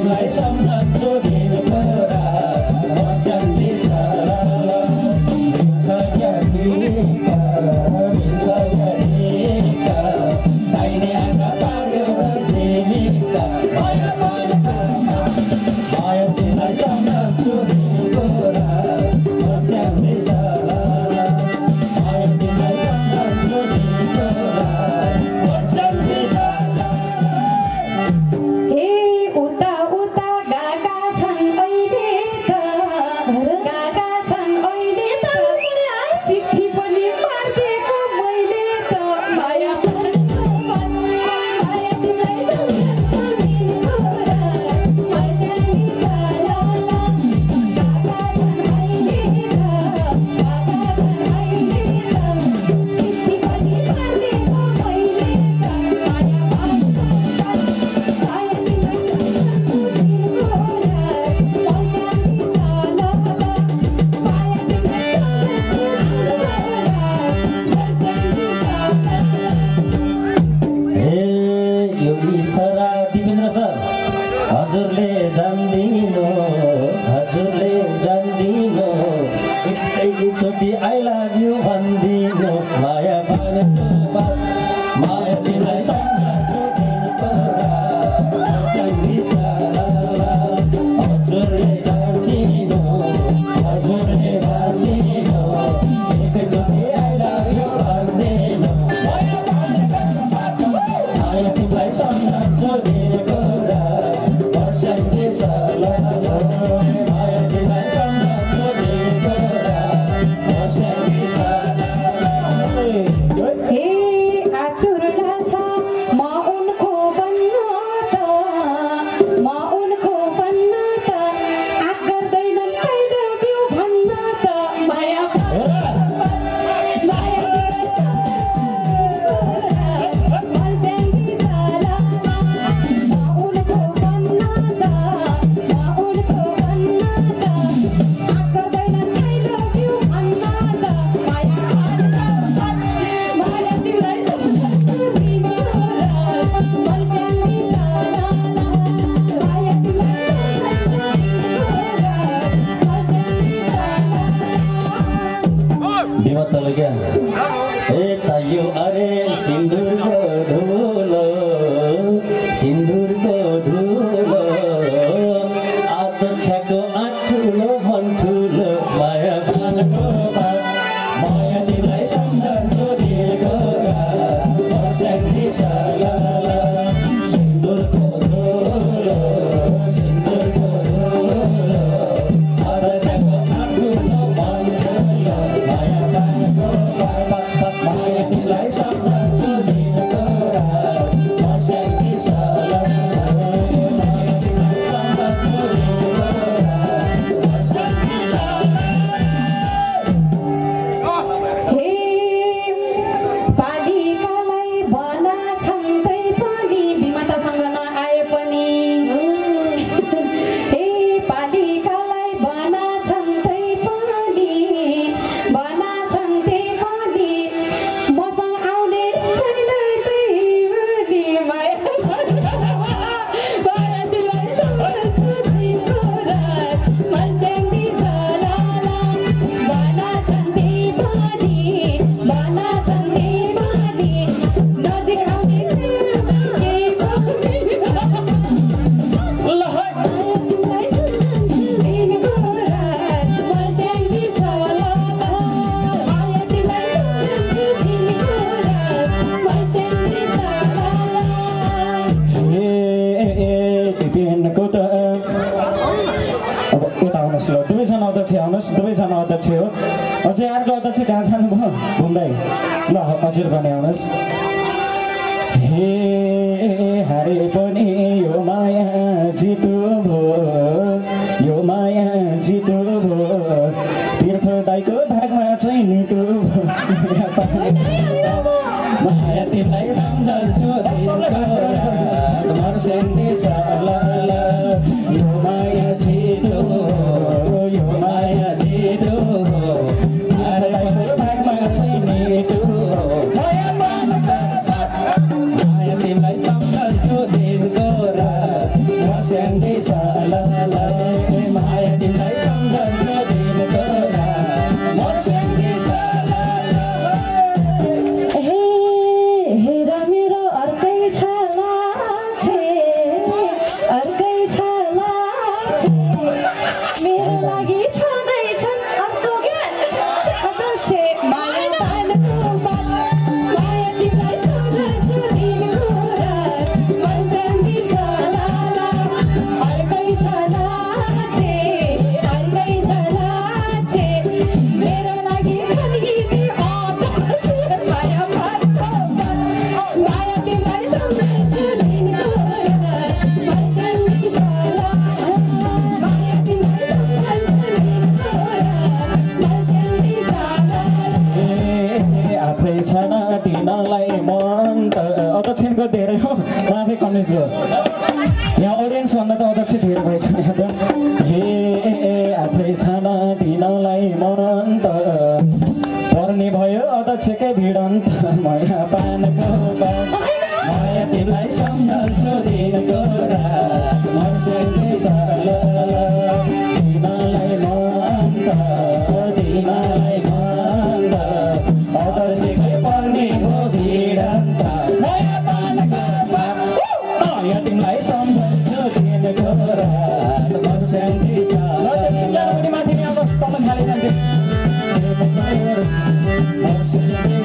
तिमीलाई सम्झन्छु दिनको रात बस्यान्ती साला मिल्छ क्या टिका मिल्छ क्या टिका दाहिने आँखा पार्यो झिलिका माया तिमीलाई सम्झन्छु दिनको रात बस्यान्ती साला माया तिमीलाई सम्झन्छु दिनको रात बस्यान्ती साला हे उता उता गागा छन् अहिले त गागा छन् अहिले त सिक्की पनि पार्दिएको मैले त माया माया तिमीलाई सम्झन्छु दिनको रात बस्यान्ती साला गागा छन् अहिले त गागा छन् अहिले त सिक्की पनि पार्दिएको मैले त माया हजुरले जान्दिनु एकैचोटि आई लभ यु भन्दिनु माया माया तिमीलाई सम्झन्छु दिनको रात बस्यान्ती साला हजुरले जान्दिनु एकैचोटि आई लभ यु भन्दिनु माया तिमीलाई सम्झन्छु दिनको रात बस्यान्ती साला माया तिमीलाई सम्झन्छु दिनको रात बस्यान्ती साला हे आतुर लाग्छ म उनको बन्न त आग गर्दैनन् I love you भन्न त माया बस्यान्ती साला म उनको बन्न त आग गर्दैनन् I love you भन्न त माया माया तिमीलाई सम्झन्छु दिनको रात बस्यान्ती साला माया तिमीलाई सम्झन्छु दिनको रात बस्यान्ती साला बिमत क्या ए चाहियो अरे सिन्दुरको धुलो आदछाको आठुलो भन्ठुलो माया भानको माया तिमीलाई सम्झन्छु दिनको रात बस्यान्ती साला सिन्दुरको धुलो आदछाको आठुलो भन्ठुलो माया भानको माया तिमीलाई सम्झन्छु दिनको रात बस्यान्ती साला माया तिमीलाई सम्झन्छु दिनको रात बस्यान्ती साला हे पालिकालाई बना छन्दै पनि विमातासँग नआए पनि हे पालिकालाई बना छन्दै पनि मसँग आउने छैन पनि माया तिमीलाई सम्झन्छु दिनको रात बस्यान्ती साला बना छन्दै पनि नजिक आउने केही पनि तिमीलाई सम्झन्छु दिनको रात बस्यान्ती साला माया तिमीलाई सम्झन्छु दिनको रात बस्यान्ती साला दिनको त अब यता आउनुहोस् ल दुवैजना अध्यक्ष आउनुहोस् दुवैजना अध्यक्ष हो अझै अर्को अध्यक्ष कहाँ जानुभयो घुम्दै ल हजुर भने आउनुहोस् हे हारे पनि यो माया जितो भयो तीर्थ दाइको भागमा चाहिँ नितो माया तिमीलाई सम्झन्छु दिनको रात बस्यान्ती साला यो माया जितो भागमा चाहिँ नितो माया तिमीलाई सम्झन्छु दिनको रात बस्यान्ती साला माया तिमीलाई सम्झन्छु दिनको रात मर्स्याङ्गी हेर मेरो अर्कै छ लाछे अर्कै छ लाछे मेरो लागि छँदैछन् अर्को ज्ञान अवश्य माया पानको बात माया तिमीलाई सम्झन्छु दिनको रात मर्स्याङ्गी सलाला अर्कै छ लाछे अर्कै छ लाछे मेरो लागि छन् यी माया पानको बात माया तिमीलाई सम्झन्छु दिनको रात मर्स्याङ्गी सलाला माया तिमीलाई सम्झन्छु दिनको रात मर्स्याङ्गी सलाला आफै छन् तिनीलाई मन त अध्यक्षको धेरै हो आफै कन्भिन्स भयो यहाँ अडियन्स भन्दा त अध्यक्ष धेरै भएछ यहाँ त आफै छन् तिनीलाई मन त पर्ने भयो अध्यक्षकै भिडन्त माया पानको बात माया तिमीलाई सम्झन्छु दिनको रात मर्स्याङ्गी सलाला तिमीलाई मन त तिमीलाई मन त अदर्शकै पर्ने हो भिडन्त माया पानको बात माया तिमीलाई सम्झन्छु दिनको रात मर्स्याङ्गी सलाला माथि नै अब तल खाली जान्थ्यो मर्स्याङ्गी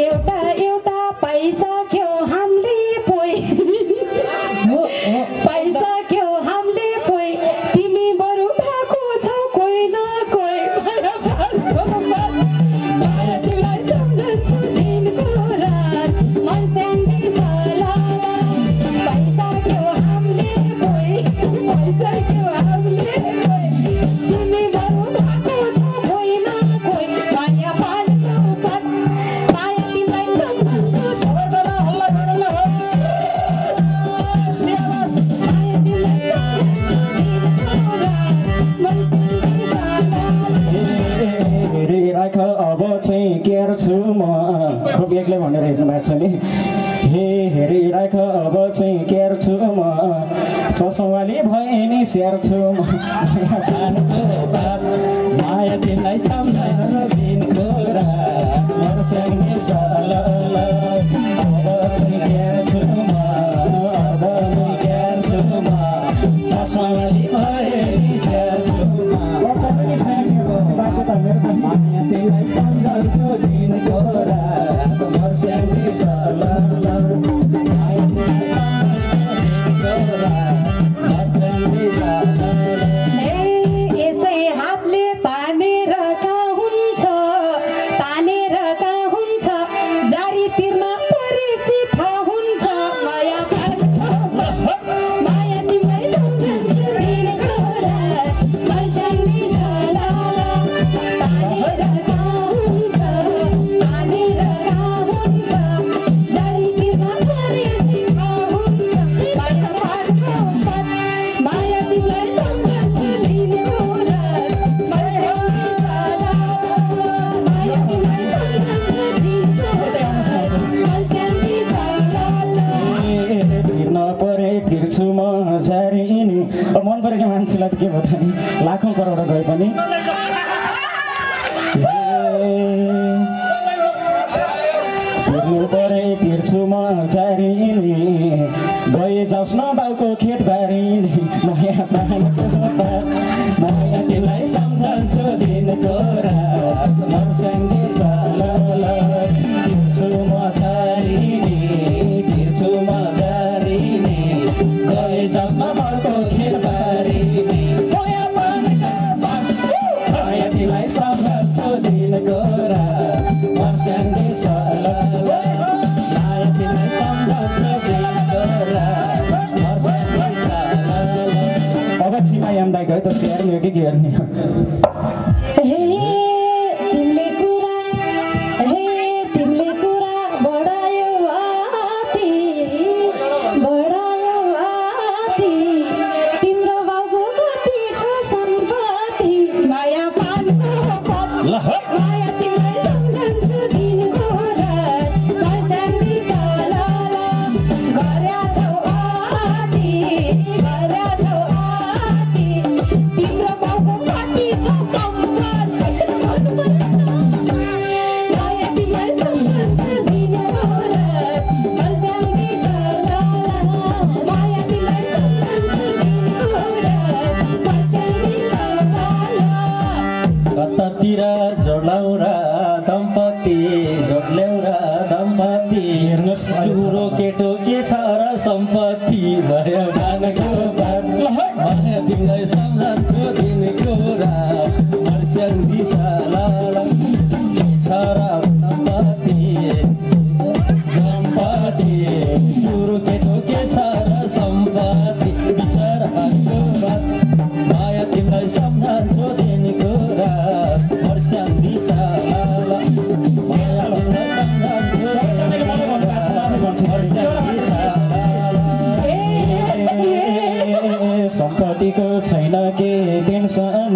एउटा एउटा पाइसक्यो हामीले पोइ पाइसक्यो हामीले पोइ तिमी बरु भएको छौ कोही न कोही माया पानको बात माया तिमीलाई सम्झन्छु दिनको रात मर्स्याङ्गी सलाला पाइसक्यो हामीले पोइ पाइसक्यो हामीले पोइ तिमी बरु भएको छौ कोही न कोही माया पानको बात माया तिमीलाई सम्झन्छु सबैजना हल्ला गरेर स्याबास माया तिमीलाई सम्झन्छु दिनको रात मर्स्याङ्गी सलाला हेरिराख अब चाहिँ केयर छु म खुब एक्लै भनेर हेर्नु भएको छ नि हेरिराख अब चाहिँ केयर छु म चसवाली भए नि स्याहार छु म माया पानको बात माया तिमीलाई सम्झन्छु दिनको रात मर्स्याङ्गी सलाला अब चाहिँ केयर छु म अब चाहिँ केयर छु म चसवाली भए नि स्याहार छु म माया तिमीलाई सम्झन्छु दिनको रात मर्स्याङ्गी सलाला माया तिमीलाई सम्झन्छु दिनको रात मर्स्याङ्गी सलाला यसै हातले तानेर कहाँ हुन्छ जारी तिर्न परेसी थाहा हुन्छ माया पानको माया तिमीलाई सम्झन्छु दिनको रात मर्स्याङ्गी सलाला तानेर कहाँ हुन्छ जारी तिर्न परेसी थाहा हुन्छ माया पानको माया तिमीलाई सम्झन्छु दिनको रात मर्स्याङ्गी सलाला माया तिमीलाई सम्झन्छु दिनको रात मर्स्याङ्गी सलाला तिर्न परे तिर्छु म जारिनी मन परेको मान्छेलाई त के भयो त नि लाखौँ करोड गए पनि तिर्नु परे तिर्छु म जारिनी गए जाओस् न बाउको खेतबारी माया पानको बात माया तिमीलाई सम्झन्छु दिनको रात मर्स्याङ्गी सलाला तिर्छु म जारिनी गए जाओस् न बाउको खेतबारी माया पानको बात माया तिमीलाई सम्झन्छु दिनको रात मर्स्याङ्गी सलाला माया तिमीलाई सम्झन्छु दिनको रात मर्स्याङ्गी सलाला अब चिमायाम दाइ गयो त स्याहार्ने हो कि के गर्ने हो तिमीले कुरा बढायो आती तिम्रो बाबु कति छ सम्पत्ति माया पानको माया तिमीलाई सम्झन्छु दिनको रात मर्स्याङ्गी सलाला गर्या छौ आती सम्पत्तिको छैन के टेन्सन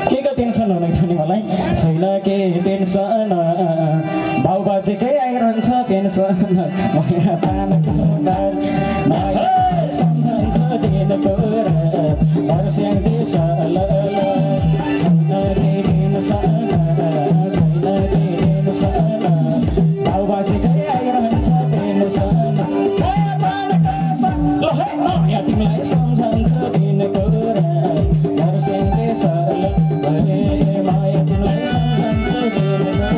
के को टेन्सन हुन थाल्ने मलाई छैन के टेन्सन बाउबाजेकै आइरहन्छ पेन्सन माया पानको माया सम्झन्छ दिनको हर्स्याङ देश छैन के टेन्सन छैन के टेन्सन बाउबाजेकै आइरहन्छ पेन्सन माया तिमीलाई सम्झन्छ दिनको हर्स्याङ देश माया तिमीलाई सम्झन्छ दिनको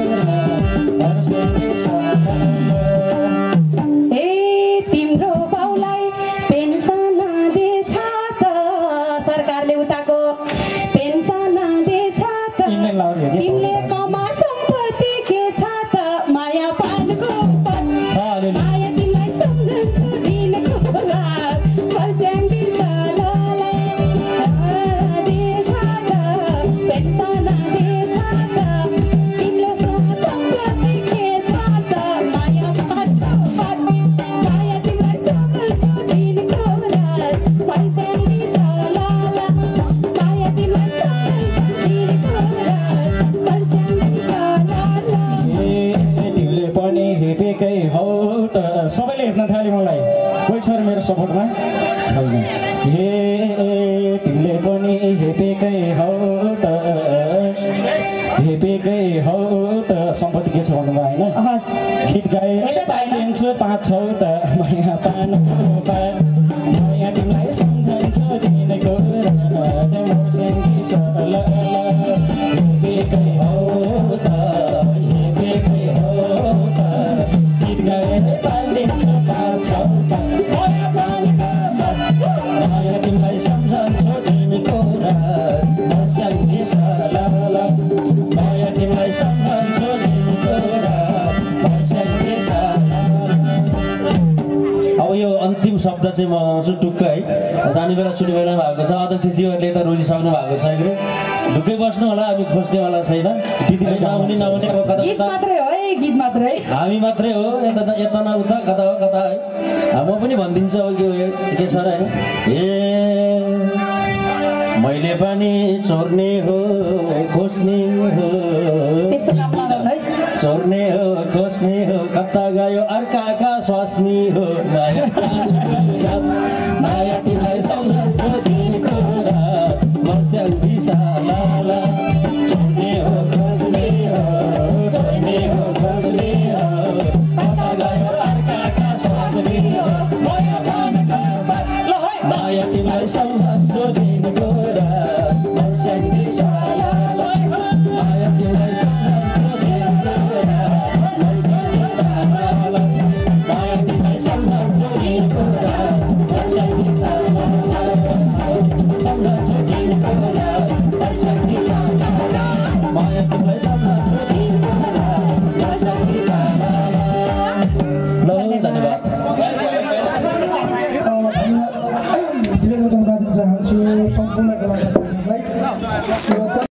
हर्स्याङ देश तिम्रो बाउलाई पेन्सन दिएछ त सरकारले उताको पेन्सन दिएछ त तिमीले कमा सम्पत्ति के छ त माया पानको माया तिमीलाई सम्झन्छ दिनको रात फर्स्याङ दिएछ दिएछ त पेन्सन दिएछ त तिमीले सम्पत्ति के छ त माया पानको माया तिमीलाई सम्झन्छ दिनको रात फर्स्याङ दिएछ माया तिमीलाई सम्झन्छ दिनको रात फर्स्याङ दिएछ तिमीले पनि हेपेकै हौ त सबैले हेप्न थाल्यो मलाई कोही छ र मेरो सपोर्टमा छैन हे तिमीले पनि हेपेकै हौ त हेपेकै हौ त सम्पत्ति के छ भन्नुभयो होइन हस् गीत गाए पाइदिन्छु 5-6 त माया पानको माया तिमीलाई सम्झन्छ दिनको हेपेकै हौ त हेपेकै हौ त गीत गाए पाइदिन्छु 5-6 त माया पानको माया तिमीलाई सम्झन्छ दिनको हर्स्याङ देश माया तिमीलाई सम्झन्छ दिनको हर्स्याङ देश अब यो अन्तिम शब्द चाहिँ म आउँछु टुक्क है जाने बेला छुट्ने बेला भएको छ अध्यक्षज्यूहरूले त रोजिसक्नु भएको छ कि ढुक्कै बस्नु होला हामी खोज्नेवाला छैन दिदीले नआउने नआउने गीत मात्रै हो है गीत मात्रै हामी मात्रै हो यता यता न उता कता हो कता है म पनि भनिदिन्छु अब के छ र होइन मैले पनि चोर्ने हो खोज्ने हो त्यस्तो काम नगर्नु है चोर्ने हो खोज्ने हो कता गयो अर्काका स्वास्नी हो माया माया तिमीलाई सम्झन्छ दिनको रात हर्स्याङ दिशा लाला चोर्ने हो खोज्ने हो चोर्ने हो खोज्ने हो कता गयो अर्काका स्वास्नी हो माया तिमीलाई सम्झन्छ दिनको रात हर्स्याङ दिशा लाला माया तिमीलाई सम्झन्छ दिनको रात हर्स्याङ दिशा लाला माया तिमीलाई सम्झन्छ दिनको रात हर्स्याङ दिशा लाला सम्झन्छ दिनको रात हर्स्याङ दिशा लाला माया तिमीलाई सम्झन्छ दिनको रात हर्स्याङ दिशा लाला ल धन्यवाद धन्यवाद दिन चाहन्छु सम्पूर्ण कलाकारहरूलाई